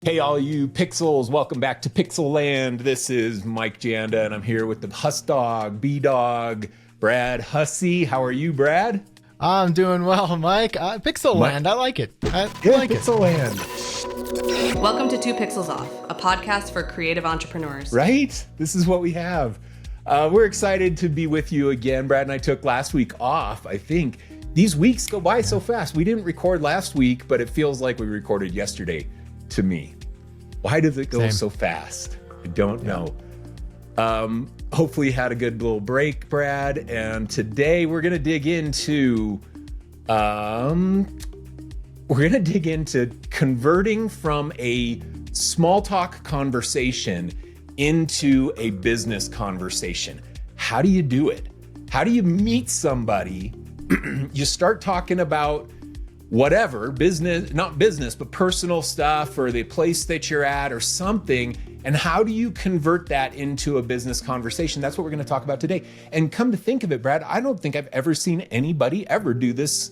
Hey, all you pixels, welcome back to Pixel Land. This is Mike Janda, and I'm here with the Hus Dog, B-Dog, Brad Hussey. How are you, Brad? I'm doing well, Mike. Pixel Land, I like it. I like Pixel Land. Welcome to Two Pixels Off, a podcast for creative entrepreneurs. Right? This is what we have. We're excited to be with you again. Brad and I took last week off, I think. These weeks go by so fast. We didn't record last week, but it feels like we recorded yesterday to me. Why does it go so fast? I don't know. Hopefully you had a good little break, Brad. And today we're going to dig into converting from a small talk conversation into a business conversation. How do you do it? How do you meet somebody? You start talking about whatever, business, not business, but personal stuff or the place that you're at or something. And how do you convert that into a business conversation? That's what we're going to talk about today. And come to think of it, Brad, I don't think I've ever seen anybody ever do this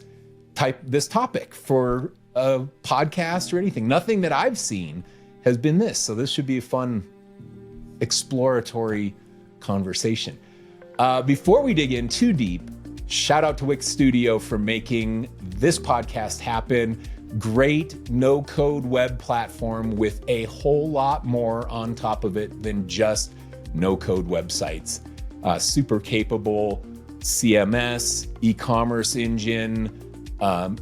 topic for a podcast or anything. Nothing that I've seen has been this. So this should be a fun exploratory conversation. Before we dig in too deep, shout out to Wix Studio for making this podcast happen. Great no-code web platform with a whole lot more on top of it than just no-code websites. Super capable CMS, e-commerce engine,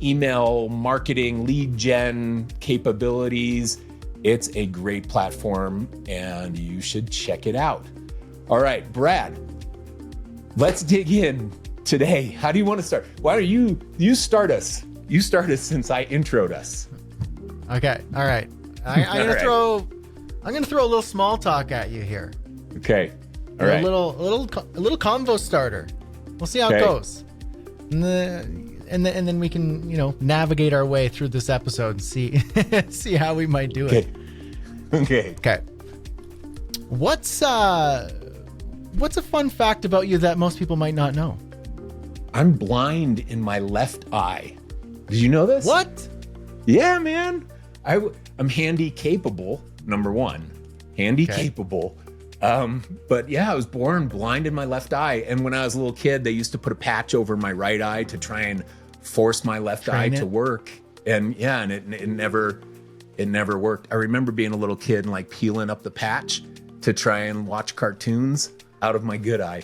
email marketing, lead gen capabilities. It's a great platform and you should check it out. All right, Brad, let's dig in today. How do you want to start? Why don't you start us? You start us since I introed us. Okay. All right. I'm gonna throw a little small talk at you here. Okay. All right. A little convo starter. We'll see how it goes. And then we can, navigate our way through this episode and see how we might do it. Okay. What's a fun fact about you that most people might not know? I'm blind in my left eye. Did you know this? What? Yeah, man. I'm handy capable, number one. Capable. But yeah, I was born blind in my left eye. And when I was a little kid, they used to put a patch over my right eye to try and force my left eye to work. And yeah, and it never worked. I remember being a little kid and like peeling up the patch to try and watch cartoons out of my good eye.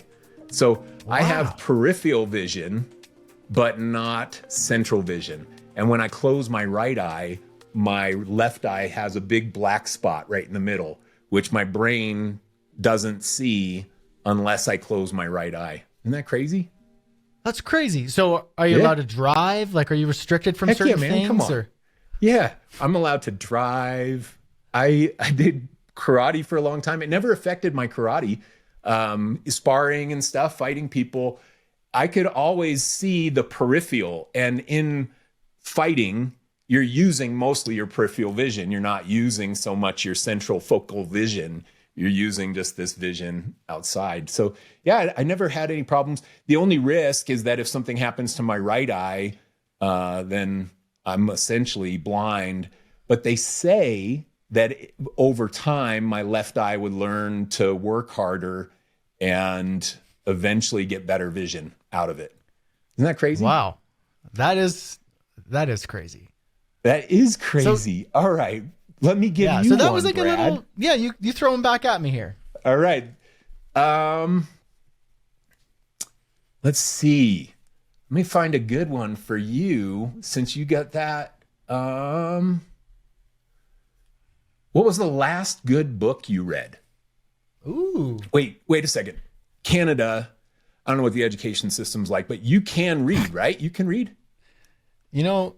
So I have peripheral vision, but not central vision. And when I close my right eye, my left eye has a big black spot right in the middle, which my brain doesn't see unless I close my right eye. Isn't that crazy? That's crazy. So are you allowed to drive? Like, are you restricted from certain things? Come on. Yeah, I'm allowed to drive. I did karate for a long time. It never affected my karate. Sparring and stuff, fighting people, I could always see the peripheral. And in fighting, you're using mostly your peripheral vision. You're not using so much your central focal vision. You're using just this vision outside. So yeah, I never had any problems. The only risk is that if something happens to my right eye, then I'm essentially blind. But they say that over time, my left eye would learn to work harder and eventually get better vision out of it. Isn't that crazy? Wow. That is crazy. That is crazy. So, all right. Let me give you so that one, was like Brad. a little, you throw them back at me here. All right. Let's see. Let me find a good one for you since you got that. What was the last good book you read? Ooh. Wait a second. Canada, I don't know what the education system's like, but you can read, right? You can read? I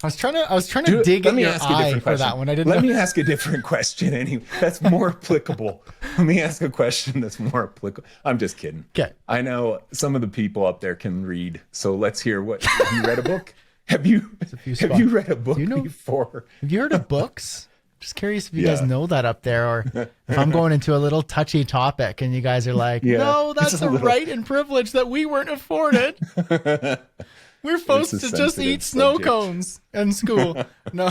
was trying to dig in your eye for that one. Let me ask a different question anyway. That's more applicable. Let me ask a question that's more applicable. I'm just kidding. Okay. I know some of the people up there can read, so let's hear what. Have you read a book? Have you read a book before? Have you heard of books? Just curious if you guys know that up there, or if I'm going into a little touchy topic and you guys are like, no, that's a right and privilege that we weren't afforded. We're supposed to just eat snow cones in school. No.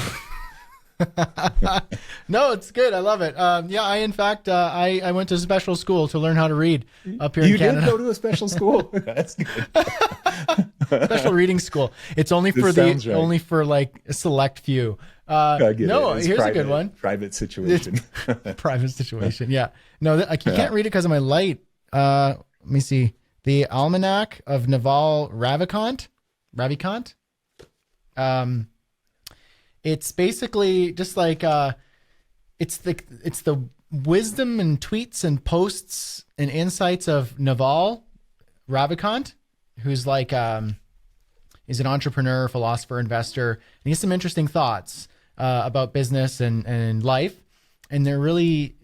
No, it's good. I love it. Yeah, in fact, I went to special school to learn how to read up here You in Canada. did go to a special school? That's good. Special reading school. It's only for sounds right. only for like a select few. I get No, it. It's here's private, a good one. Private situation. Private situation. Yeah. No, you can't read it because of my light. Let me see. The Almanack of Naval Ravikant. It's basically just like it's the wisdom and tweets and posts and insights of Naval Ravikant, who's like he's an entrepreneur, philosopher, investor, and he has some interesting thoughts about business and life, and they're really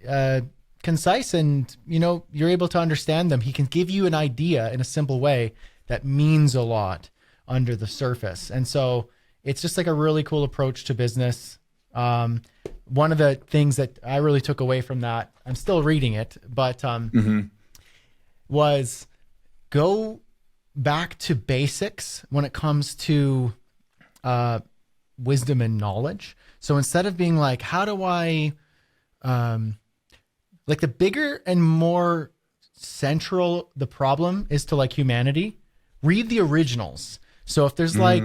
concise, and you're able to understand them. He can give you an idea in a simple way that means a lot under the surface, and so it's just like a really cool approach to business. One of the things that I really took away from that, I'm still reading it, but was go back to basics when it comes to wisdom and knowledge. So instead of being like, how do I, like the bigger and more central the problem is to like humanity, read the originals. So if there's like,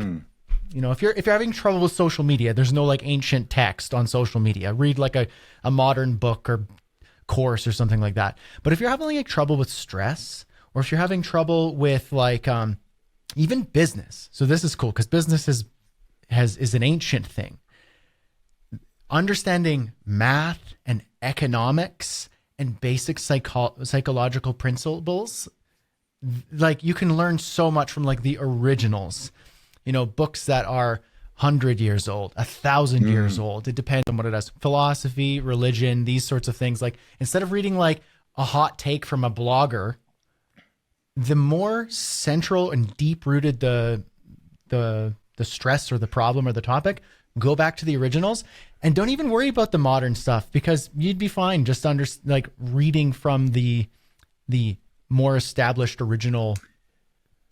if you're having trouble with social media, there's no like ancient text on social media. Read like a modern book or course or something like that. But if you're having like trouble with stress, or if you're having trouble with like even business, so this is cool because business is an ancient thing. Understanding math and economics and basic psychological principles, like you can learn so much from like the originals. Books that are 100 years old, 1,000 years old. It depends on what it is. Philosophy, religion, these sorts of things. Like instead of reading like a hot take from a blogger, the more central and deep rooted the stress or the problem or the topic, go back to the originals and don't even worry about the modern stuff because you'd be fine just like reading from the more established original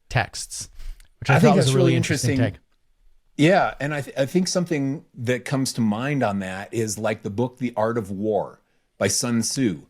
texts, which I thought was a really interesting take. Yeah, and I think something that comes to mind on that is like the book The Art of War by Sun Tzu.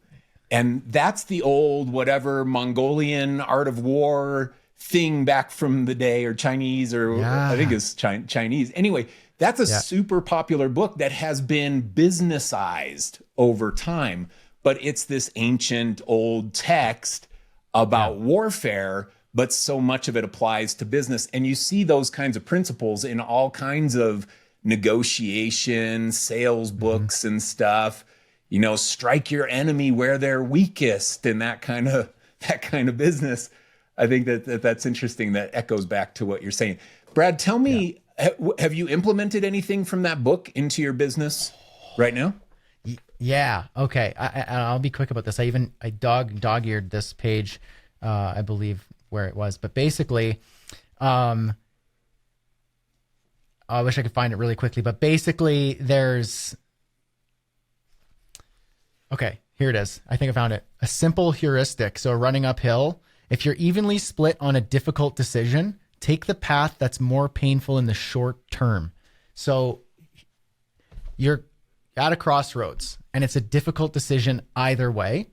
And that's the old whatever Mongolian art of war thing back from the day, or Chinese, or I think it's Chinese. Anyway, that's a super popular book that has been businessized over time, but it's this ancient old text about warfare, but so much of it applies to business. And you see those kinds of principles in all kinds of negotiation, sales books and stuff. Strike your enemy where they're weakest, and that kind of business. I think that's interesting. That echoes back to what you're saying. Brad, tell me, have you implemented anything from that book into your business right now? Yeah. Okay. I'll be quick about this. I dog-eared this page, I believe where it was, but basically, I wish I could find it really quickly, but basically okay, here it is. I think I found it. A simple heuristic. So running uphill, if you're evenly split on a difficult decision, take the path that's more painful in the short term. So you're at a crossroads and it's a difficult decision either way.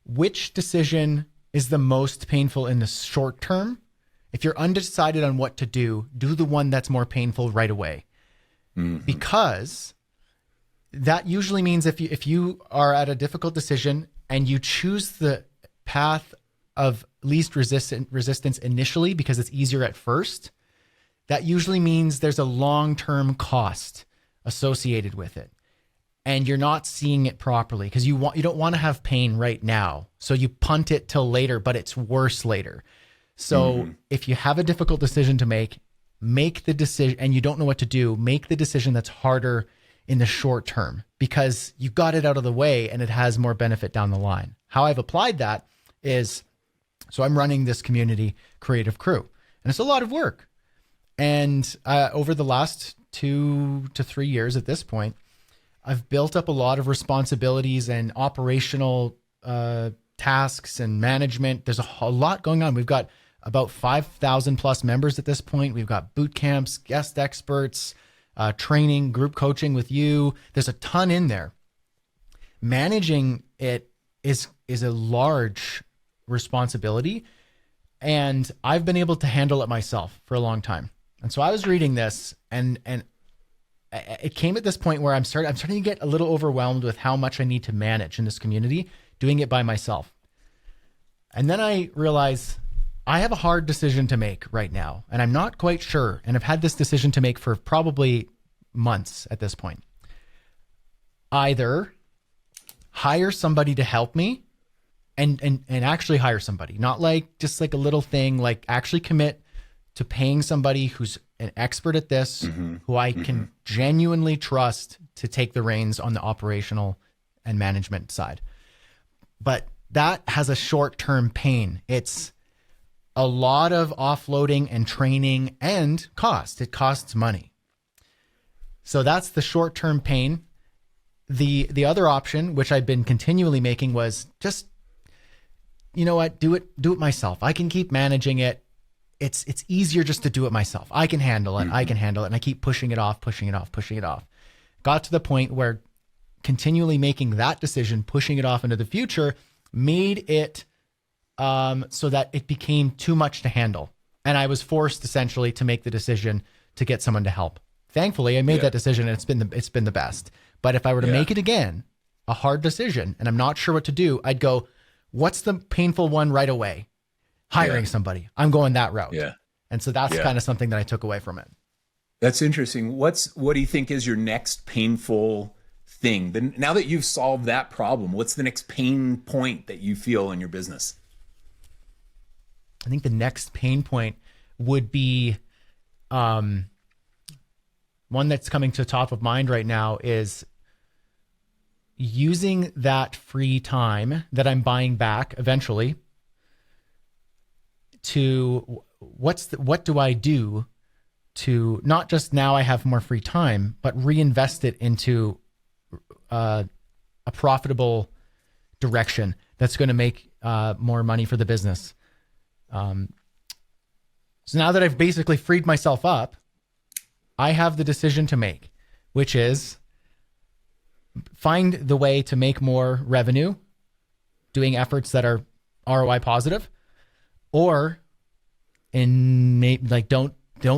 Which decision is the most painful in the short term? If you're undecided on what to do the one that's more painful right away. Because that usually means if you are at a difficult decision and you choose the path of least resistance initially because it's easier at first, that usually means there's a long-term cost associated with it. And you're not seeing it properly because you don't want to have pain right now. So you punt it till later, but it's worse later. So if you have a difficult decision to make the decision, and you don't know what to do, make the decision that's harder in the short term because you got it out of the way and it has more benefit down the line. How I've applied that is, so I'm running this community creative crew and it's a lot of work. And over the last 2 to 3 years at this point, I've built up a lot of responsibilities and operational tasks and management. There's a lot going on. We've got about 5,000 plus members at this point. We've got boot camps, guest experts, training, group coaching with you. There's a ton in there. Managing it is a large responsibility, and I've been able to handle it myself for a long time. And so I was reading this, and it came at this point where I'm starting to get a little overwhelmed with how much I need to manage in this community, doing it by myself. And then I realized I have a hard decision to make right now, and I'm not quite sure. And I've had this decision to make for probably months at this point. Either hire somebody to help me and actually hire somebody, not like just like a little thing, like actually commit to paying somebody who's an expert at this, who I can genuinely trust to take the reins on the operational and management side. But that has a short-term pain. It's a lot of offloading and training and cost. It costs money. So that's the short-term pain. The other option, which I've been continually making, was just, you know what, do it myself. I can keep managing it. It's easier just to do it myself. I can handle it. I can handle it. And I keep pushing it off. Got to the point where continually making that decision, pushing it off into the future, made it so that it became too much to handle. And I was forced essentially to make the decision to get someone to help. Thankfully, I made that decision, and it's been the best. But if I were to make it again, a hard decision, and I'm not sure what to do, I'd go, what's the painful one right away? Hiring somebody. I'm going that route. Yeah. And so that's kind of something that I took away from it. That's interesting. What do you think is your next painful thing? Then now that you've solved that problem, what's the next pain point that you feel in your business? I think the next pain point would be one that's coming to top of mind right now is using that free time that I'm buying back eventually to what do I do to not just now I have more free time, but reinvest it into a profitable direction that's going to make more money for the business. So now that I've basically freed myself up, I have the decision to make, which is find the way to make more revenue doing efforts that are ROI positive, or don't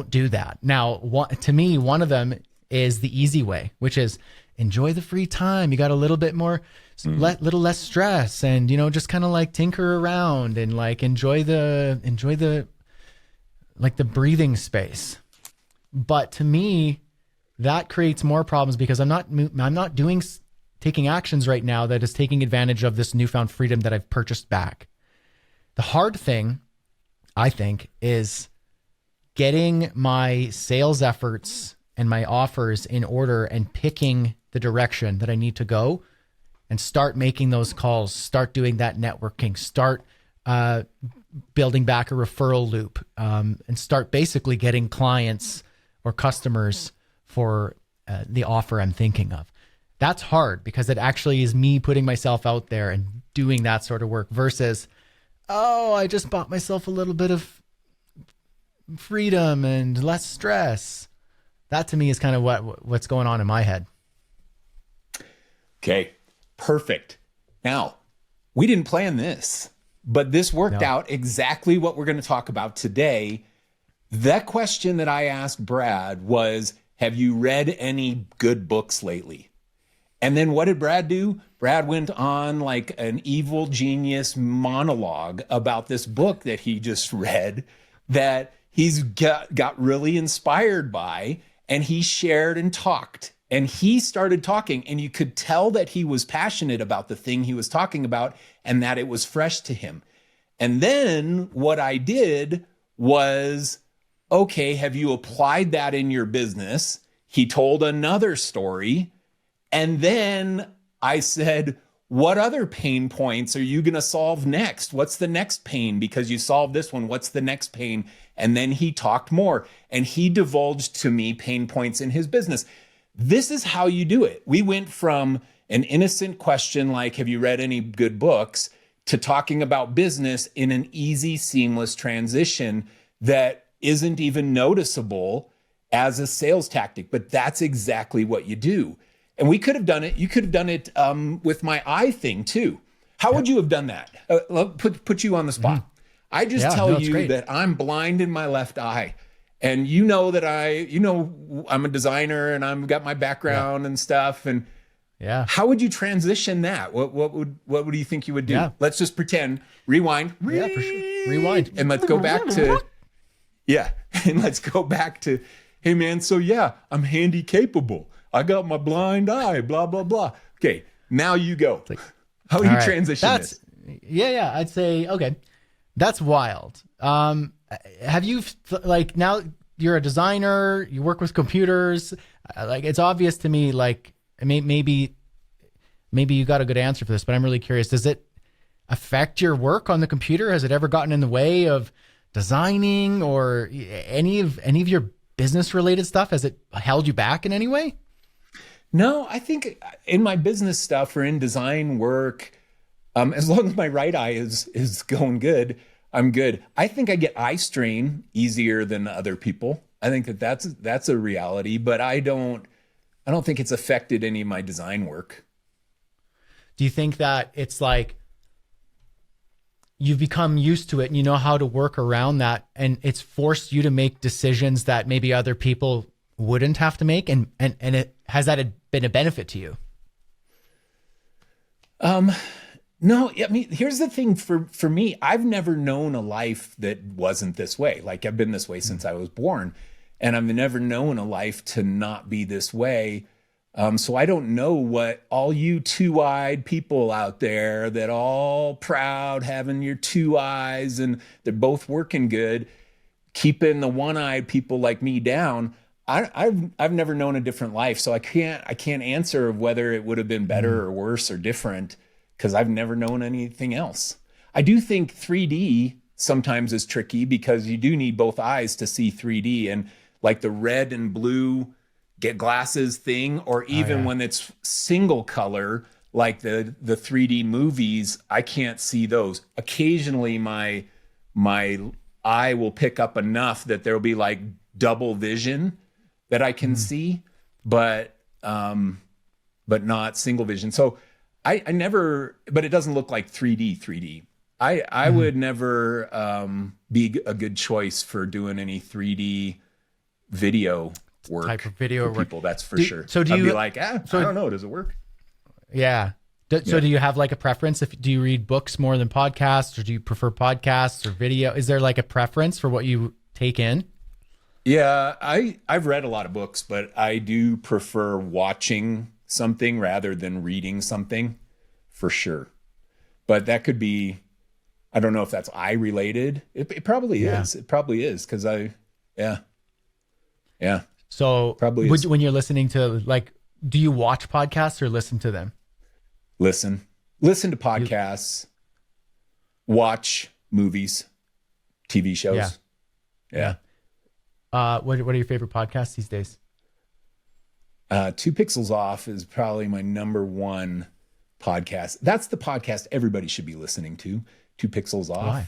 do that. Now, to me, one of them is the easy way, which is enjoy the free time. You got a little bit more, little less stress, and just kind of like tinker around and like enjoy the like the breathing space. But to me, that creates more problems because I'm not taking actions right now that is taking advantage of this newfound freedom that I've purchased back. The hard thing, I think, is getting my sales efforts and my offers in order and picking the direction that I need to go and start making those calls, start doing that networking, start building back a referral loop, and start basically getting clients or customers for the offer I'm thinking of. That's hard because it actually is me putting myself out there and doing that sort of work versus, I just bought myself a little bit of freedom and less stress. That to me is kind of what's going on in my head. Okay, perfect. Now, we didn't plan this, but this worked out exactly what we're going to talk about today. That question that I asked Brad was, have you read any good books lately? And then what did Brad do? Brad went on like an evil genius monologue about this book that he just read that he's got really inspired by, and he shared and talked. And he started talking, and you could tell that he was passionate about the thing he was talking about and that it was fresh to him. And then what I did was, okay, have you applied that in your business? He told another story. And then I said, what other pain points are you going to solve next? What's the next pain? Because you solved this one. What's the next pain? And then he talked more, and he divulged to me pain points in his business. This is how you do it. We went from an innocent question like, have you read any good books, to talking about business in an easy, seamless transition that isn't even noticeable. as a sales tactic, but that's exactly what you do. And we could have done it. You could have done it with my eye thing too. How would you have done that? Put you on the spot. Mm-hmm. I just tell you that I'm blind in my left eye. And you know that I'm a designer and I've got my background and stuff. And how would you transition that? What do you think you would do? Yeah. Let's just pretend, rewind. Yeah, for sure. Rewind. And let's go back to, and let's go back to, hey man, so I'm handy capable. I got my blind eye, blah, blah, blah. Okay, now you go. How do you transition this? Yeah, I'd say, okay, that's wild. Have you, like, now you're a designer, you work with computers, like, it's obvious to me, like, maybe you got a good answer for this, but I'm really curious. Does it affect your work on the computer? Has it ever gotten in the way of designing or any of your business related stuff? Has it held you back in any way? No, I think in my business stuff or in design work, as long as my right eye is going good, I'm good. I think I get eye strain easier than other people. I think that's a reality, but I don't think it's affected any of my design work. Do you think that it's like you've become used to it and you know how to work around that, and it's forced you to make decisions that maybe other people wouldn't have to make, and has that been a benefit to you? No, I mean, here's the thing for me, I've never known a life that wasn't this way. Like, I've been this way since I was born, and I've never known a life to not be this way. So I don't know what all you two-eyed people out there that all proud having your two eyes and they're both working good, keeping the one-eyed people like me down. I've never known a different life, so I can't answer whether it would have been better or worse or different, because I've never known anything else. I do think 3D sometimes is tricky because you do need both eyes to see 3D, and like the red and blue get glasses thing, or even when it's single color, like the 3D movies, I can't see those. Occasionally my eye will pick up enough that there'll be like double vision that I can see, but not single vision. So I never, but it doesn't look like 3D. I would never be a good choice for doing any 3D video work. Type of video for people, that's for sure. So I'd be like, I don't know, does it work? Yeah. So do you have like a preference? Do you read books more than podcasts, or do you prefer podcasts or video? Is there like a preference for what you take in? Yeah, I've read a lot of books, but I do prefer watching something rather than reading something, for sure. But that could be, I don't know if that's eye related. It probably is. It probably is, because yeah. So probably is. When you're listening to, like, do you watch podcasts or listen to them? Listen to podcasts, watch movies, TV shows. Yeah. What are your favorite podcasts these days? 2 Pixels Off is probably my number one podcast. That's the podcast everybody should be listening to. 2 Pixels Off. Why?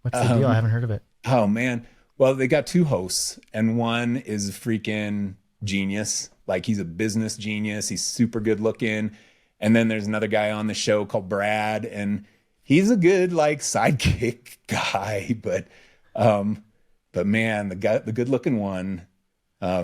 What's the deal? I haven't heard of it. Oh man. Well, they got 2 hosts, and one is a freaking genius. Like, he's a business genius. He's super good looking. And then there's another guy on the show called Brad, and he's a good like sidekick guy, but man, the good looking one,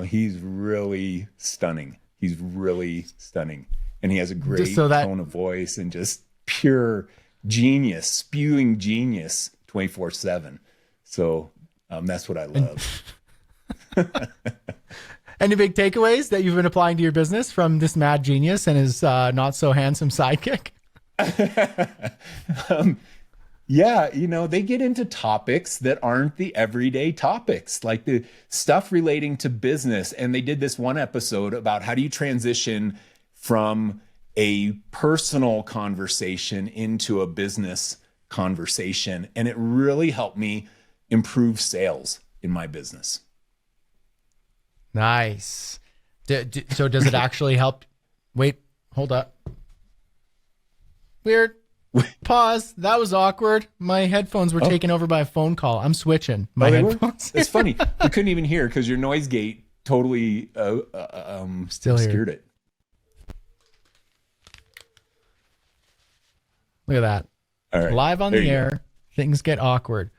he's really stunning. And he has a great tone of voice and just pure genius, spewing genius 24/7. So that's what I love. Any big takeaways that you've been applying to your business from this mad genius and his not so handsome sidekick? Yeah, they get into topics that aren't the everyday topics, like the stuff relating to business. And they did this one episode about how do you transition from a personal conversation into a business conversation. And it really helped me improve sales in my business. Nice. So does it actually help? Wait, hold up. Weird. Pause. That was awkward. My headphones were taken over by a phone call. I'm switching my headphones. It's funny. We couldn't even hear because your noise gate totally Still obscured here. it. Look at that. All right. Live on the air, things get awkward.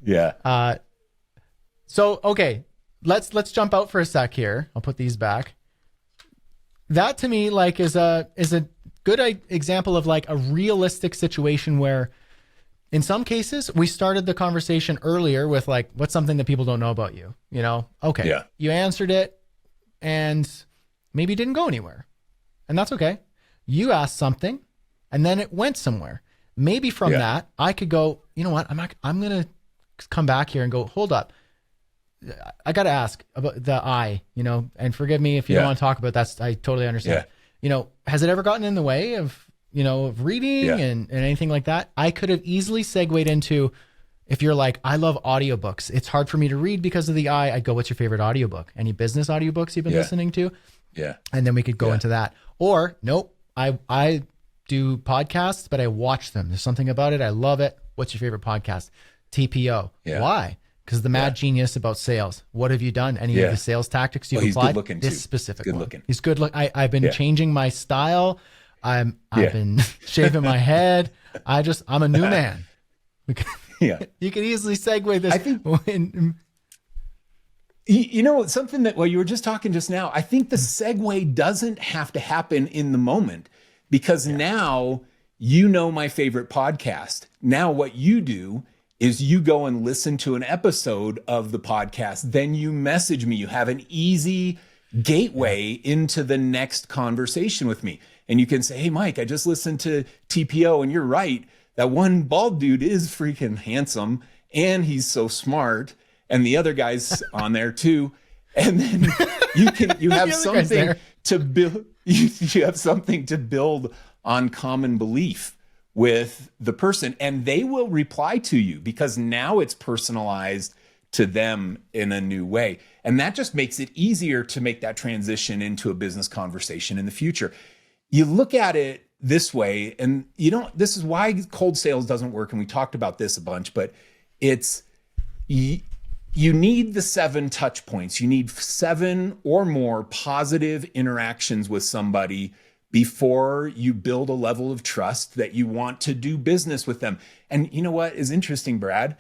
Yeah. So okay, let's jump out for a sec here. I'll put these back. That to me like is a good example of like a realistic situation where in some cases we started the conversation earlier with like, what's something that people don't know about you? You know, okay, Yeah. You answered it and maybe it didn't go anywhere, and that's okay. You asked something and then it went somewhere. Maybe from that I could go, you know what, I'm going to come back here and go, hold up. I got to ask about the I, you know, and forgive me if you don't want to talk about that. I totally understand. Yeah. You know, has it ever gotten in the way of, you know, of reading and anything like that? I could have easily segued into, if you're like, I love audiobooks. It's hard for me to read because of the I. I'd go, what's your favorite audiobook? Any business audiobooks you've been listening to? Yeah. And then we could go into that. Or nope, I do podcasts, but I watch them. There's something about it. I love it. What's your favorite podcast? TPO. Yeah. Why? Because the mad genius about sales. What have you done? Any of the sales tactics you've applied? He's good looking this too. specific Good one. looking. He's good look. I've been changing my style. I've been shaving my head. I'm a new man. Yeah. You can easily segue this. I think, you know, something that, well, you were just talking just now, I think the segue doesn't have to happen in the moment, because now you know my favorite podcast. Now what you do is you go and listen to an episode of the podcast. Then you message me. You have an easy gateway into the next conversation with me. And you can say, hey, Mike, I just listened to TPO and you're right. That one bald dude is freaking handsome and he's so smart. And the other guy's on there too. And then you have something to build. You have something to build on common belief with the person, and they will reply to you because now it's personalized to them in a new way. And that just makes it easier to make that transition into a business conversation in the future. You look at it this way, and this is why cold sales doesn't work. And we talked about this a bunch, but you need the 7 touch points. You need 7 or more positive interactions with somebody before you build a level of trust that you want to do business with them. And you know what is interesting, Brad?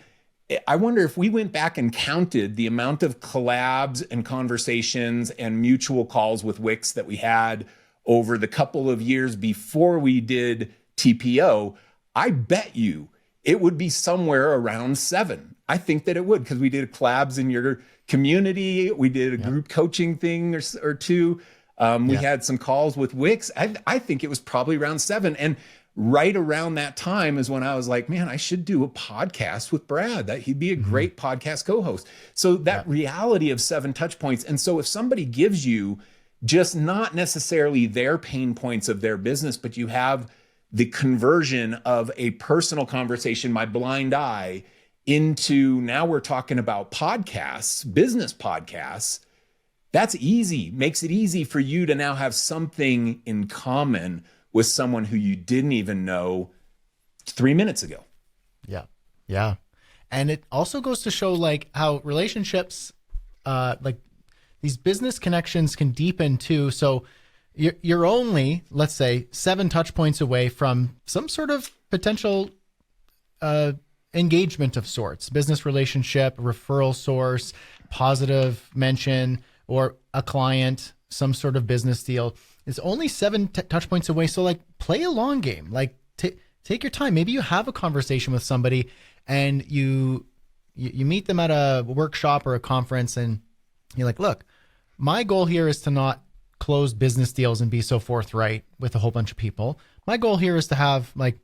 I wonder if we went back and counted the amount of collabs and conversations and mutual calls with Wix that we had over the couple of years before we did TPO, I bet you it would be somewhere around 7. I think that it would, because we did collabs in your community. We did a group coaching thing or two. We had some calls with Wix. I think it was probably around 7. And right around that time is when I was like, man, I should do a podcast with Brad. That he'd be a great podcast co-host. So that reality of 7 touch points. And so if somebody gives you just not necessarily their pain points of their business, but you have the conversion of a personal conversation, my blind eye, into now we're talking about podcasts, business podcasts. That's easy. Makes it easy for you to now have something in common with someone who you didn't even know 3 minutes ago. Yeah. Yeah. And it also goes to show like how relationships, like these business connections can deepen too. So you're only, let's say, 7 touch points away from some sort of potential engagement of sorts, business relationship, referral source, positive mention, or a client, some sort of business deal. It's only 7 touch points away. So like play a long game, like take your time. Maybe you have a conversation with somebody and you meet them at a workshop or a conference and you're like, look, my goal here is to not close business deals and be so forthright with a whole bunch of people. My goal here is to have like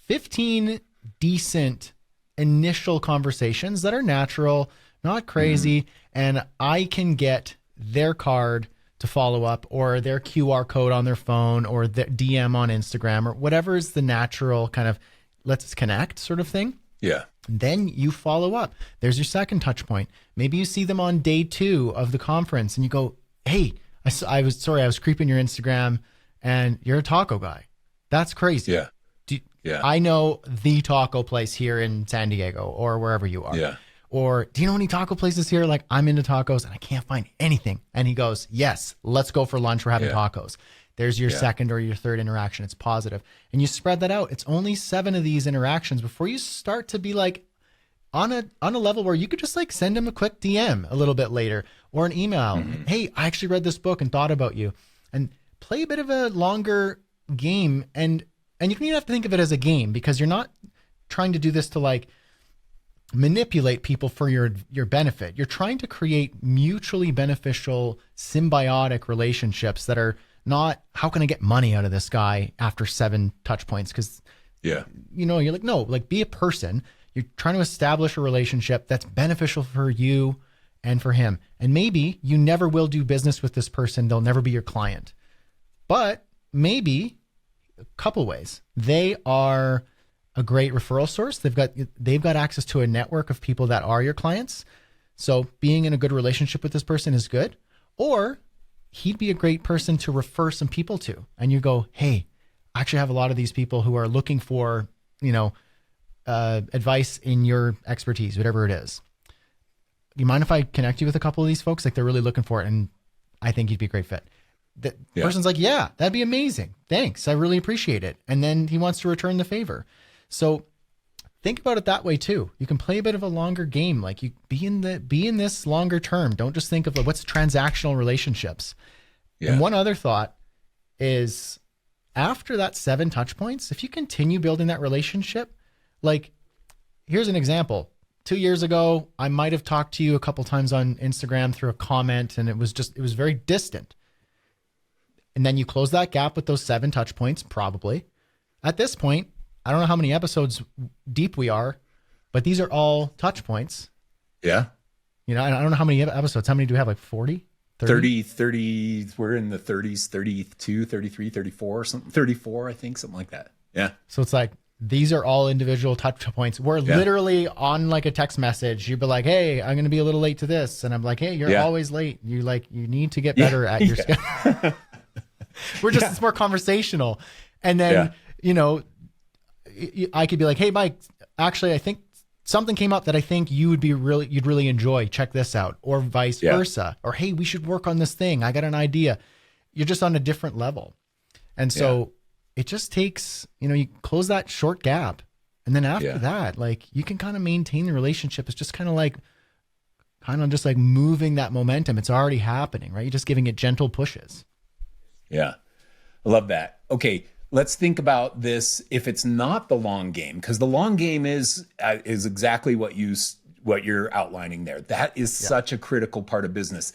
15 decent initial conversations that are natural, not crazy, and I can get their card to follow up or their QR code on their phone or their DM on Instagram or whatever is the natural kind of let's connect sort of thing. Yeah. Then you follow up. There's your second touch point. Maybe you see them on day 2 of the conference and you go, hey, I was creeping your Instagram and you're a taco guy. That's crazy. Yeah. I know the taco place here in San Diego or wherever you are. Yeah. Or do you know any taco places here? Like, I'm into tacos and I can't find anything. And he goes, yes, let's go for lunch. We're having tacos. There's your second or your third interaction. It's positive. And you spread that out. It's only 7 of these interactions before you start to be like on a level where you could just like send him a quick DM a little bit later or an email. Hey, I actually read this book and thought about you. And play a bit of a longer game. And you don't even have to think of it as a game, because you're not trying to do this to like manipulate people for your benefit. You're trying to create mutually beneficial, symbiotic relationships that are not, how can I get money out of this guy after 7 touch points? Because, you're like, no, like, be a person. You're trying to establish a relationship that's beneficial for you and for him. And maybe you never will do business with this person. They'll never be your client. But maybe a couple ways. They are a great referral source. They've got access to a network of people that are your clients. So being in a good relationship with this person is good. Or he'd be a great person to refer some people to. And you go, hey, I actually have a lot of these people who are looking for, advice in your expertise, whatever it is. You mind if I connect you with a couple of these folks? Like, they're really looking for it, and I think you'd be a great fit. The person's like, yeah, that'd be amazing. Thanks. I really appreciate it. And then he wants to return the favor. So think about it that way too. You can play a bit of a longer game. Like, you be in this longer term. Don't just think of what's transactional relationships. Yeah. And one other thought is, after that 7 touch points, if you continue building that relationship, like, here's an example. 2 years ago, I might have talked to you a couple times on Instagram through a comment, and it was very distant. And then you close that gap with those 7 touch points, probably. At this point, I don't know how many episodes deep we are, but these are all touch points. Yeah. I don't know how many episodes. How many do we have? Like 40? 30, we're in the 30s, 32, 33, 34, something, 34, I think, something like that. Yeah. So it's like, these are all individual touch points. We're literally on like a text message. You'd be like, hey, I'm going to be a little late to this. And I'm like, hey, you're always late. You need to get better at your schedule. It's more conversational. And then, I could be like, hey, Mike, actually, I think something came up that I think you'd really enjoy. Check this out, or vice versa. Or, hey, we should work on this thing. I got an idea. You're just on a different level. And so it just takes, you close that short gap. And then after that, like, you can kind of maintain the relationship. It's just kind of just like moving that momentum. It's already happening, right? You're just giving it gentle pushes. Yeah. I love that. Okay. Let's think about this if it's not the long game, because the long game is exactly what you're outlining there. That is such a critical part of business.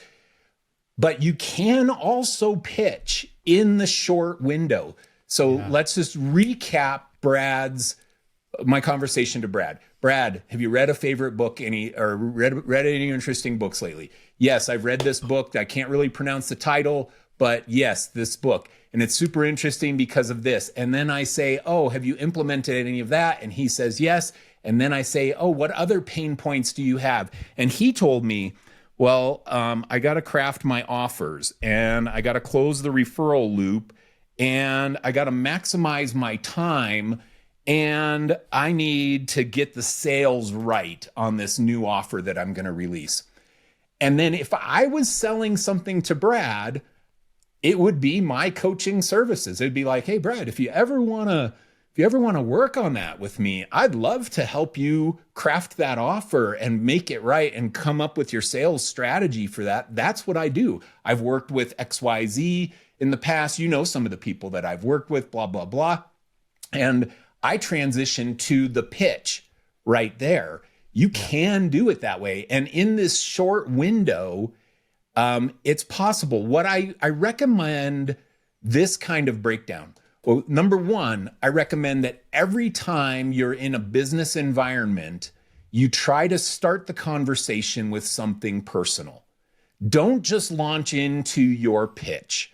But you can also pitch in the short window. So let's just recap my conversation to Brad. Brad, have you read a favorite book, read any interesting books lately? Yes, I've read this book. I can't really pronounce the title, but yes, this book. And it's super interesting because of this. And then I say, oh, have you implemented any of that? And he says, yes. And then I say, oh, what other pain points do you have? And he told me, well, I got to craft my offers, and I got to close the referral loop, and I got to maximize my time, and I need to get the sales right on this new offer that I'm going to release. And then if I was selling something to Brad, it would be my coaching services. It'd be like, hey, Brad, if you ever want to work on that with me, I'd love to help you craft that offer and make it right and come up with your sales strategy for that. That's what I do. I've worked with XYZ in the past. Some of the people that I've worked with, blah, blah, blah. And I transition to the pitch right there. You can do it that way. And in this short window, it's possible. What I recommend this kind of breakdown. Well, number one, I recommend that every time you're in a business environment, you try to start the conversation with something personal. Don't just launch into your pitch.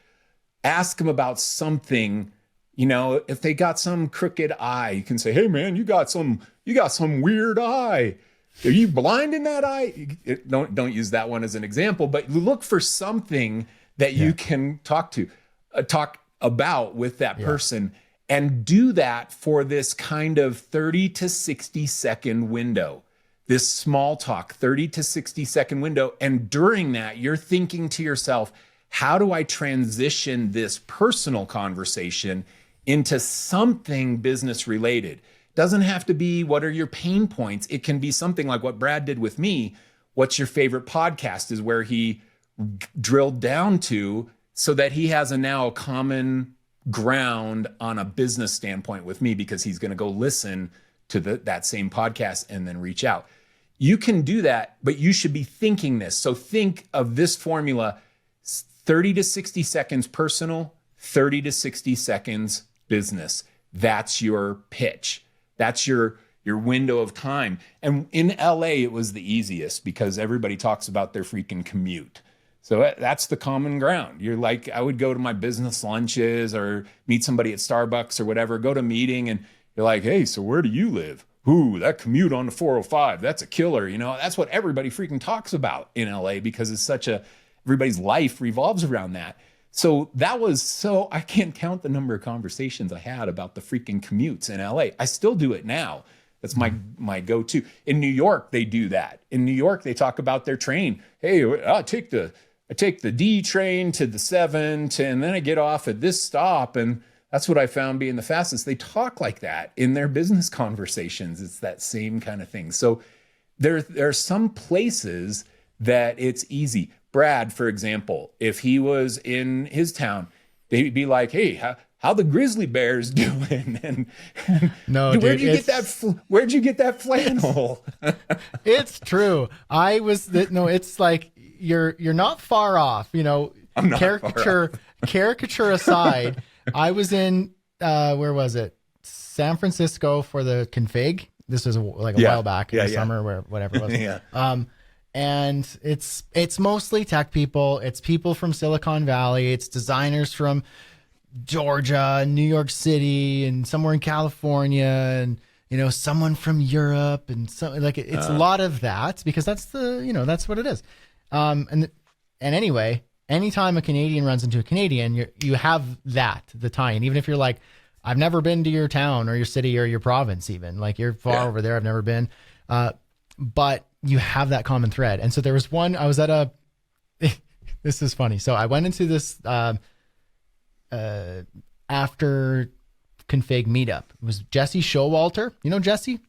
Ask them about something. If they got some crooked eye, you can say, hey man, you got some weird eye. Are you blind in that eye? Don't use that one as an example, but look for something that you can talk about with that person, and do that for this kind of 30 to 60 second window. this small talk, 30 to 60 second window. And during that, you're thinking to yourself, how do I transition this personal conversation into something business related? Doesn't have to be what are your pain points. It can be something like what Brad did with me. What's your favorite podcast is where he drilled down to so that he has now a common ground on a business standpoint with me because he's going to go listen to that same podcast and then reach out. You can do that, but you should be thinking this. So think of this formula, 30 to 60 seconds personal, 30 to 60 seconds business. That's your pitch. That's your window of time. And in LA, it was the easiest because everybody talks about their freaking commute. So that's the common ground. You're like, I would go to my business lunches or meet somebody at Starbucks or whatever, go to a meeting and you're like, hey, so where do you live? Ooh, that commute on the 405, that's a killer. You know, that's what everybody freaking talks about in LA because it's everybody's life revolves around that. So I can't count the number of conversations I had about the freaking commutes in LA. I still do it now. That's my go-to. In New York, they do that. In New York, they talk about their train. Hey, I take the D train to the 7, and then I get off at this stop. And that's what I found being the fastest. They talk like that in their business conversations. It's that same kind of thing. So there are some places that it's easy. Brad, for example, if he was in his town, they'd be like, hey, how the grizzly bears doing? And no, where'd you get that flannel? It's true. It's like you're not far off, you know. I'm not caricature aside, I was in where was it? San Francisco for the config. This was a while back in the summer, where whatever it was. Yeah. And it's mostly tech people. It's people from Silicon Valley. It's designers from Georgia, New York City, and somewhere in California, and you know, someone from Europe, and so it's a lot of that because that's what it is. And anyway, anytime a Canadian runs into a Canadian, you have the tie-in. Even if you're like, I've never been to your town or your city or your province, even like you're far over there, I've never been, but you have that common thread. And so there was one, I was at this is funny. So I went into this after config meetup. It was Jesse Showalter. You know Jesse?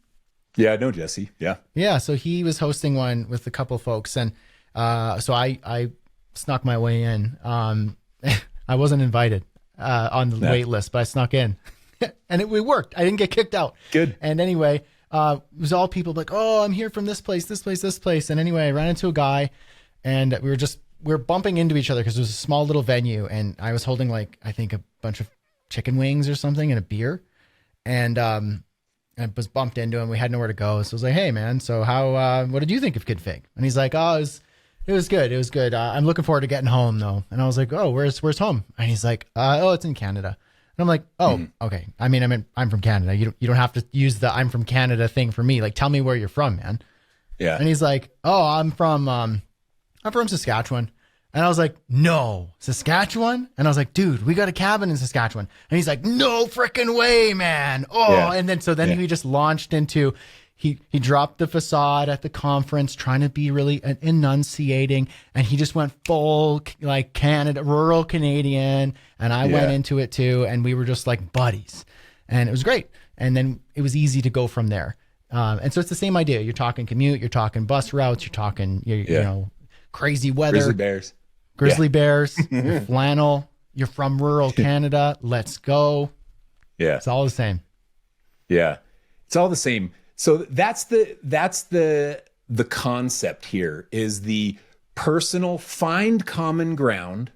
Yeah, I know Jesse. Yeah. Yeah. So he was hosting one with a couple of folks. And so I snuck my way in. I wasn't invited on the wait list, but I snuck in. And it worked. I didn't get kicked out. Good. And anyway, it was all people like, oh, I'm here from this place. And anyway, I ran into a guy and we were bumping into each other because it was a small little venue. And I was holding I think a bunch of chicken wings or something and a beer. And I was bumped into him. We had nowhere to go. So I was like, hey man, so what did you think of Config? And he's like, oh, it was good. It was good. I'm looking forward to getting home though. And I was like, oh, where's home? And he's like, it's in Canada. And I'm like, oh, okay. I mean, I'm from Canada. You don't have to use the I'm from Canada thing for me. Like, tell me where you're from, man. Yeah. And he's like, oh, I'm from Saskatchewan. And I was like, no, Saskatchewan? And I was like, dude, we got a cabin in Saskatchewan. And he's like, no freaking way, man. Oh, yeah. And then he just launched into, he dropped the facade at the conference, trying to be really enunciating. And he just went full like Canada, rural Canadian. And I went into it too. And we were just like buddies. And it was great. And then it was easy to go from there. And so it's the same idea. You're talking commute, you're talking bus routes, you're talking, you know, crazy weather. Grizzly bears, you're flannel, you're from rural Canada. Let's go. Yeah. It's all the same. Yeah. It's all the same. So that's the concept here is the personal find common ground,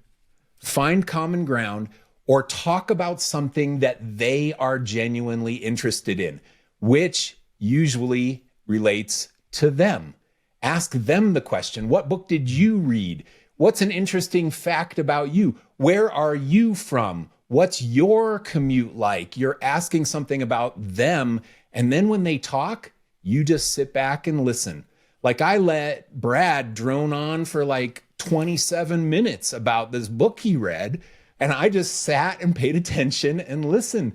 or talk about something that they are genuinely interested in, which usually relates to them. Ask them the question. What book did you read? What's an interesting fact about you? Where are you from? What's your commute like? You're asking something about them. And then when they talk, you just sit back and listen. Like I let Brad drone on for like 27 minutes about this book he read. And I just sat and paid attention and listened.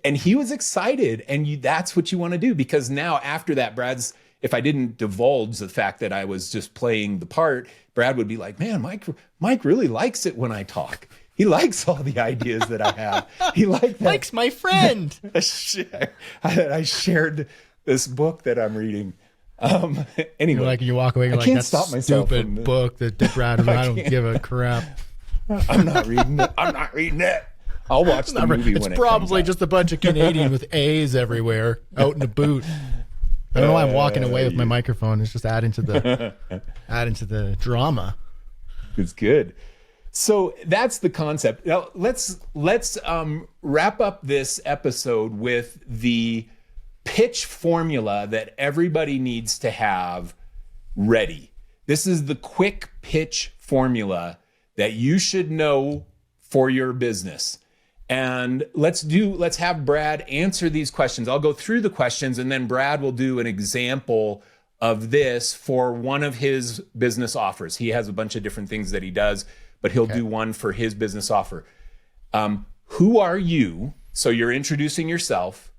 And he was excited. And that's what you want to do. Because now after that, Brad's if I didn't divulge the fact that I was just playing the part, Brad would be like, man, Mike really likes it when I talk. He likes all the ideas that I have. He Mike's my friend. I shared this book that I'm reading. Anyway, you walk away, you're like, can't that stop myself stupid book that Brad, I don't give a crap. I'm not reading it. I'll watch the movie when it comes out. It's probably just a bunch of Canadian with A's everywhere out in the boot. I don't know why I'm walking away with my microphone. It's just adding to the drama. It's good. So that's the concept. Now let's wrap up this episode with the pitch formula that everybody needs to have ready. This is the quick pitch formula that you should know for your business. And let's have Brad answer these questions. I'll go through the questions and then Brad will do an example of this for one of his business offers. He has a bunch of different things that he does, but he'll do one for his business offer. Who are you? So you're introducing yourself.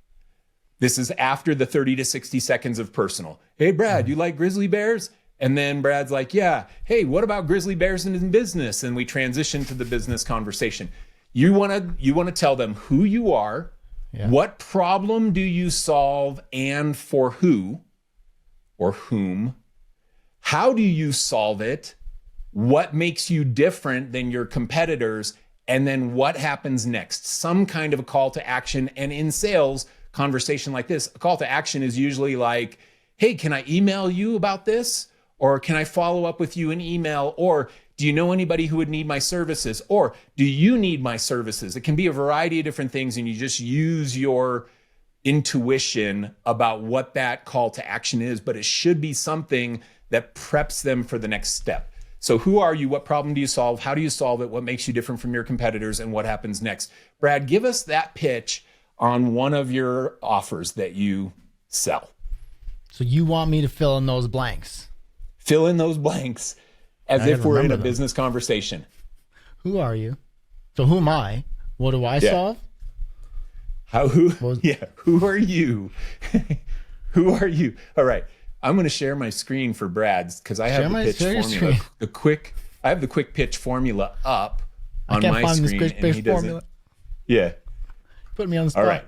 This is after the 30 to 60 seconds of personal. Hey, Brad, you like grizzly bears? And then Brad's like, yeah. Hey, what about grizzly bears in business? And we transition to the business conversation. You want to tell them who you are, what problem do you solve, and for who or whom. How do you solve it? What makes you different than your competitors? And then what happens next? Some kind of a call to action. And in sales, conversation like this, a call to action is usually like, hey, can I email you about this? Or can I follow up with you in email? Or do you know anybody who would need my services? Or do you need my services? It can be a variety of different things, and you just use your intuition about what that call to action is, but it should be something that preps them for the next step. So who are you? What problem do you solve? How do you solve it? What makes you different from your competitors? And what happens next? Brad, give us that pitch on one of your offers that you sell. So you want me to fill in those blanks? Fill in those blanks as if we're in a business conversation. Who are you? So who am I? What do I solve? Who are you? Who are you? All right. I'm going to share my screen for Brad's because I have the pitch formula. I have the quick pitch formula up on my screen. And he doesn't. Yeah. Put me on the spot. All right.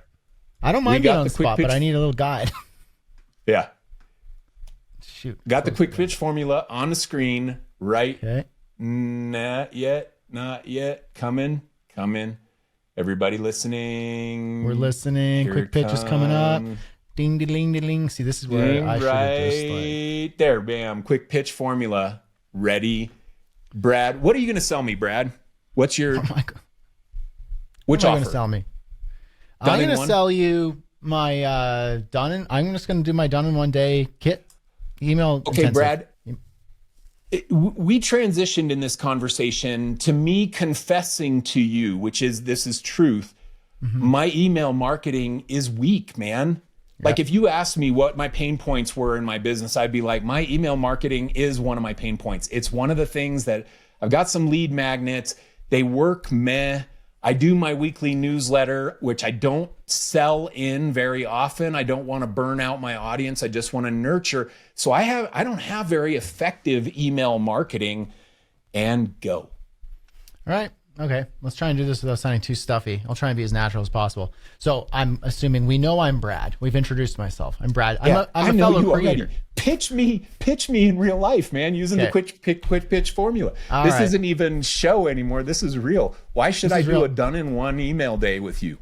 I don't mind being on the spot, but I need a little guide. Yeah. Shoot. Got the quick pitch formula on the screen, right? Okay. Not yet. Coming. Everybody listening. We're listening. Quick pitch is coming up. Ding, ding, ding, ding. See, this is where I should have just like... There, bam. Quick pitch formula. Ready. Brad, what are you going to sell me, Brad? What's your... Oh my God. Which offer? offer? Going to sell me? I'm going to sell you my I'm just going to do my done in one day kit. Email. Okay, intensive. Brad. We transitioned in this conversation to me confessing to you, this is truth. Mm-hmm. My email marketing is weak, man. Yep. Like if you asked me what my pain points were in my business, I'd be like, my email marketing is one of my pain points. It's one of the things that I've got some lead magnets. They work meh. I do my weekly newsletter, which I don't sell in very often. I don't want to burn out my audience. I just want to nurture. So I don't have very effective email marketing. And go. All right. Okay. Let's try and do this without sounding too stuffy. I'll try and be as natural as possible. So I'm assuming we know I'm Brad. We've introduced myself. I'm Brad. I'm a fellow creator. Pitch me in real life, man, using the quick pitch formula. This isn't even show anymore. This is real. Why should I do a done in one email day with you?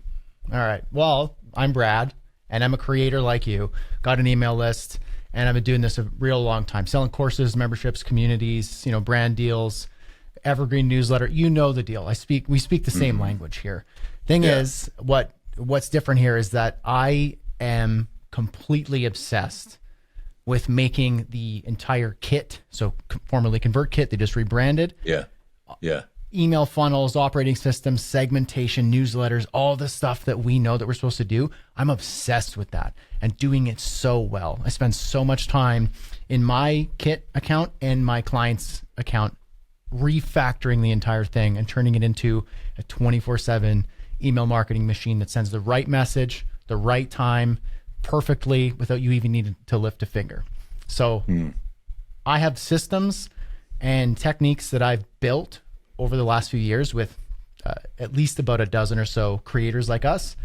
All right. Well, I'm Brad and I'm a creator like you. Got an email list and I've been doing this a real long time. Selling courses, memberships, communities, brand deals, evergreen newsletter. You know the deal. We speak the same language here. Thing is, what's different here is that I am completely obsessed with making the entire kit. So formerly Convert Kit, they just rebranded. Yeah. Email funnels, operating systems, segmentation, newsletters, all the stuff that we know that we're supposed to do. I'm obsessed with that and doing it so well. I spend so much time in my kit account and my client's account refactoring the entire thing and turning it into a 24/7 email marketing machine that sends the right message, the right time, perfectly without you even needing to lift a finger. So I have systems and techniques that I've built over the last few years with at least about a dozen or so creators like us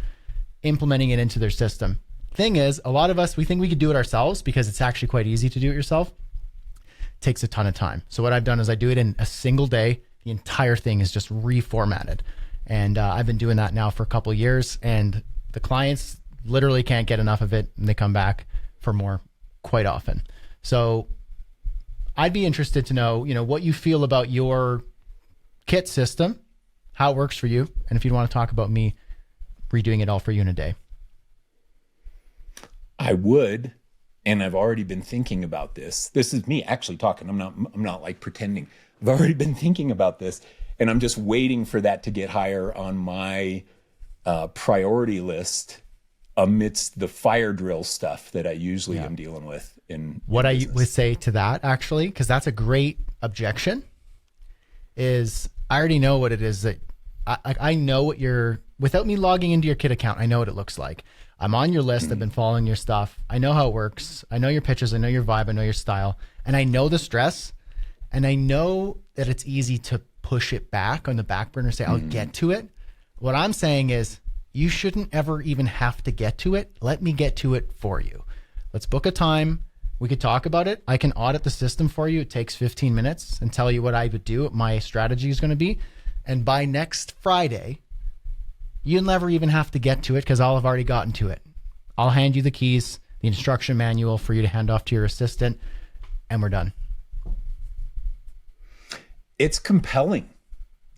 implementing it into their system. Thing is, a lot of us, we think we could do it ourselves because it's actually quite easy to do it yourself. It takes a ton of time. So what I've done is I do it in a single day. The entire thing is just reformatted. And I've been doing that now for a couple of years, and the clients literally can't get enough of it, and they come back for more quite often. So I'd be interested to know, what you feel about your kit system, how it works for you, and if you'd want to talk about me redoing it all for you in a day. I would, and I've already been thinking about this. This is me actually talking. I'm not like pretending. I've already been thinking about this, and I'm just waiting for that to get higher on my priority list amidst the fire drill stuff that I usually am dealing with in what business. I would say to that, actually, because that's a great objection, is I already know what it is that I know what without me logging into your kit account, I know what it looks like. I'm on your list. I've been following your stuff. I know how it works. I know your pitches. I know your vibe. I know your style. And I know the stress. And I know that it's easy to push it back on the back burner, say, I'll get to it. What I'm saying is you shouldn't ever even have to get to it. Let me get to it for you. Let's book a time. We could talk about it. I can audit the system for you. It takes 15 minutes and tell you what I would do, what my strategy is going to be. And by next Friday, you'll never even have to get to it because I'll have already gotten to it. I'll hand you the keys, the instruction manual for you to hand off to your assistant, and we're done. It's compelling.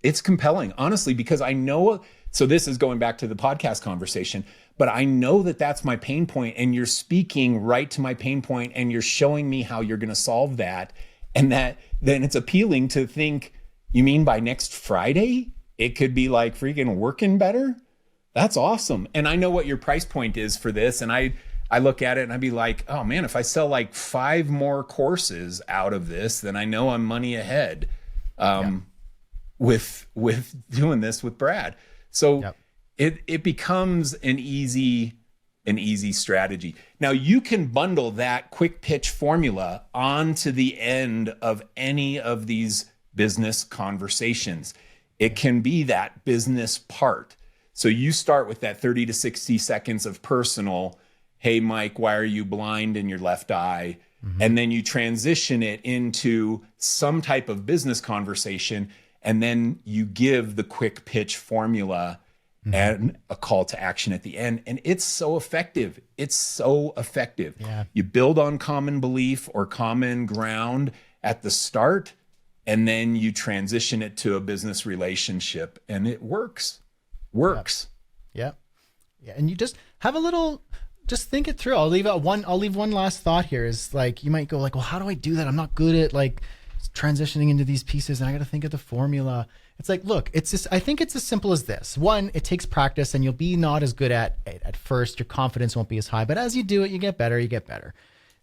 It's compelling, honestly, because I know, so this is going back to the podcast conversation, but I know that that's my pain point, and you're speaking right to my pain point, and you're showing me how you're going to solve that. And that then it's appealing to think, you mean by next Friday, it could be like freaking working better? That's awesome. And I know what your price point is for this. And I look at it and I'd be like, oh man, if I sell like 5 more courses out of this, then I know I'm money ahead with doing this with Brad. So it becomes an easy strategy. Now you can bundle that quick pitch formula onto the end of any of these business conversations. It can be that business part. So you start with that 30 to 60 seconds of personal, hey, Mike, why are you blind in your left eye? And then you transition it into some type of business conversation. And then you give the quick pitch formula and a call to action at the end. And it's so effective. It's so effective. Yeah. You build on common belief or common ground at the start, and then you transition it to a business relationship, and it works. Yeah. And you just have a little, just think it through. I'll leave one last thought here is like, you might go like, well, how do I do that? I'm not good at like transitioning into these pieces and I got to think of the formula. It's like, look, I think it's as simple as this. One, it takes practice and you'll be not as good at it at first. Your confidence won't be as high, but as you do it, you get better.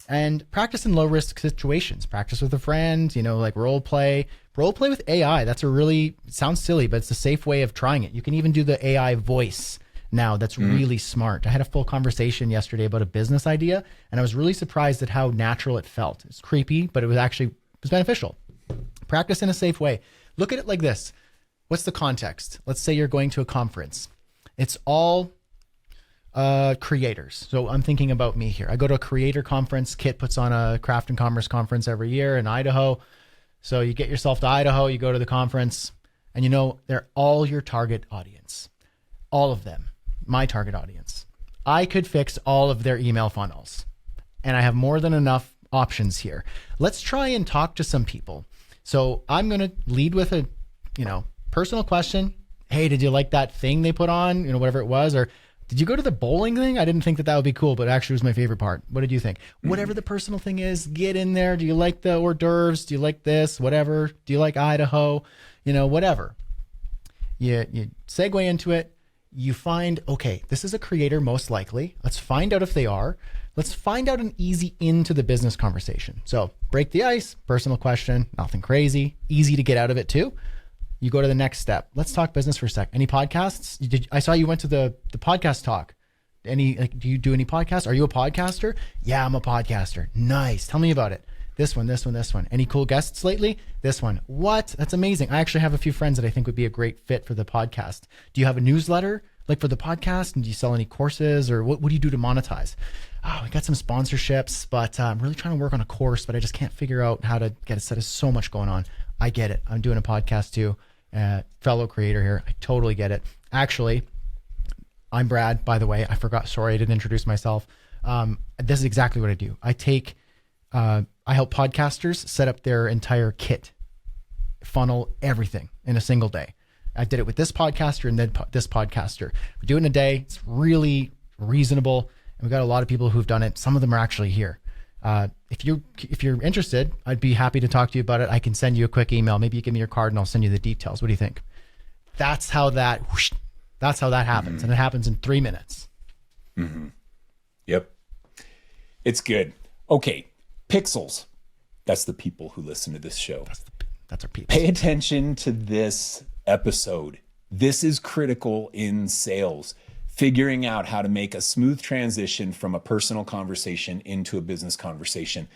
And practice in low risk situations, practice with a friend, like role play with AI. That's it sounds silly, but it's a safe way of trying it. You can even do the AI voice now. That's really smart. I had a full conversation yesterday about a business idea, and I was really surprised at how natural it felt. It's creepy, but it was beneficial. Practice in a safe way. Look at it like this. What's the context? Let's say you're going to a conference. It's all creators. So I'm thinking about me here. I go to a creator conference. Kit puts on a craft and commerce conference every year in Idaho. So you get yourself to Idaho, you go to the conference, and they're all your target audience. All of them, my target audience. I could fix all of their email funnels, and I have more than enough options here. Let's try and talk to some people. So I'm going to lead with a, personal question. Hey, did you like that thing they put on, whatever it was, or did you go to the bowling thing? I didn't think that would be cool, but it actually was my favorite part. What did you think? Whatever the personal thing is, get in there. Do you like the hors d'oeuvres? Do you like this? Whatever. Do you like Idaho? Whatever. You segue into it. You find, okay, this is a creator most likely. Let's find out if they are. Let's find out an easy into the business conversation. So break the ice, personal question, nothing crazy, easy to get out of it too. You go to the next step. Let's talk business for a sec. Any podcasts? I saw you went to the podcast talk. do you do any podcasts? Are you a podcaster? Yeah, I'm a podcaster. Nice. Tell me about it. This one. Any cool guests lately? This one. What? That's amazing. I actually have a few friends that I think would be a great fit for the podcast. Do you have a newsletter like for the podcast? And do you sell any courses, or what do you do to monetize? Oh, we got some sponsorships, but I'm really trying to work on a course, but I just can't figure out how to get it set. There's so much going on. I get it. I'm doing a podcast too. Fellow creator here. I totally get it. Actually, I'm Brad, by the way. I forgot. Sorry, I didn't introduce myself. This is exactly what I do. I help podcasters set up their entire kit, funnel, everything in a single day. I did it with this podcaster and then this podcaster. We do it in a day. It's really reasonable. And we've got a lot of people who've done it. Some of them are actually here. If you're interested, I'd be happy to talk to you about it. I can send you a quick email. Maybe you give me your card and I'll send you the details. What do you think? That's how that happens. And it happens in 3 minutes. Mm-hmm. Yep. It's good. Okay. Pixels. That's the people who listen to this show. That's our people. Pay attention to this episode. This is critical in sales. Figuring out how to make a smooth transition from a personal conversation into a business conversation.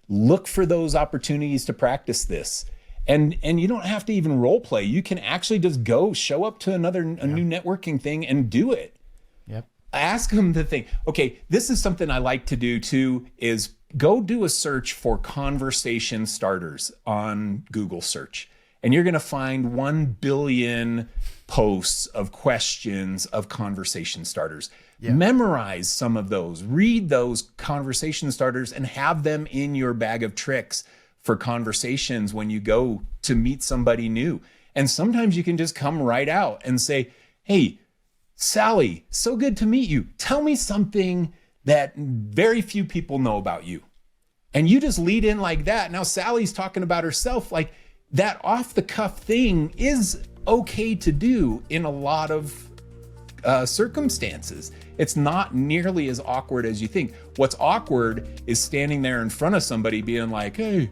Look for those opportunities to practice this. And you don't have to even role play. You can actually just go show up to a new networking thing and do it. Yep. Ask them the thing. Okay, this is something I like to do too, is go do a search for conversation starters on Google search. And you're going to find 1 billion posts of questions of conversation starters. Yeah. Memorize some of those, read those conversation starters and have them in your bag of tricks for conversations when you go to meet somebody new. And sometimes you can just come right out and say, hey, Sally, so good to meet you. Tell me something that very few people know about you. And you just lead in like that. Now Sally's talking about herself. Like, that off the cuff thing is okay to do in a lot of circumstances. It's not nearly as awkward as you think. What's awkward is standing there in front of somebody being like, hey,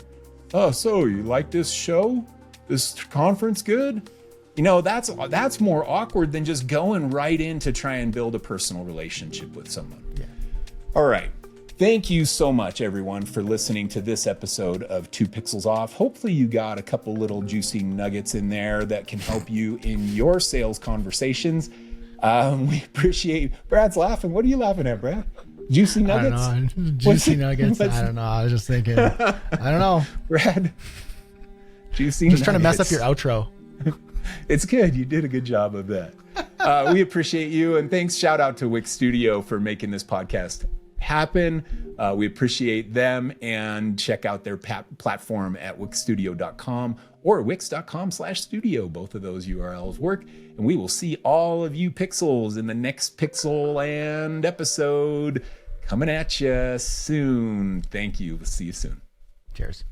so you like this show? This conference good? You know, that's more awkward than just going right in to try and build a personal relationship with someone. Yeah. All right. Thank you so much, everyone, for listening to this episode of 2 Pixels Off. Hopefully you got a couple little juicy nuggets in there that can help you in your sales conversations. We appreciate... Brad's laughing. What are you laughing at, Brad? Juicy nuggets? I don't know. Juicy nuggets? I don't know. I was just thinking. I don't know. Brad, juicy nuggets. Just trying to mess up your outro. It's good. You did a good job of that. We appreciate you. And thanks. Shout out to Wix Studio for making this podcast happen. We appreciate them, and check out their platform at wixstudio.com or wix.com/studio. Both of those URLs work. And we will see all of you pixels in the next Pixel Land episode coming at you soon. Thank you. We'll see you soon. Cheers.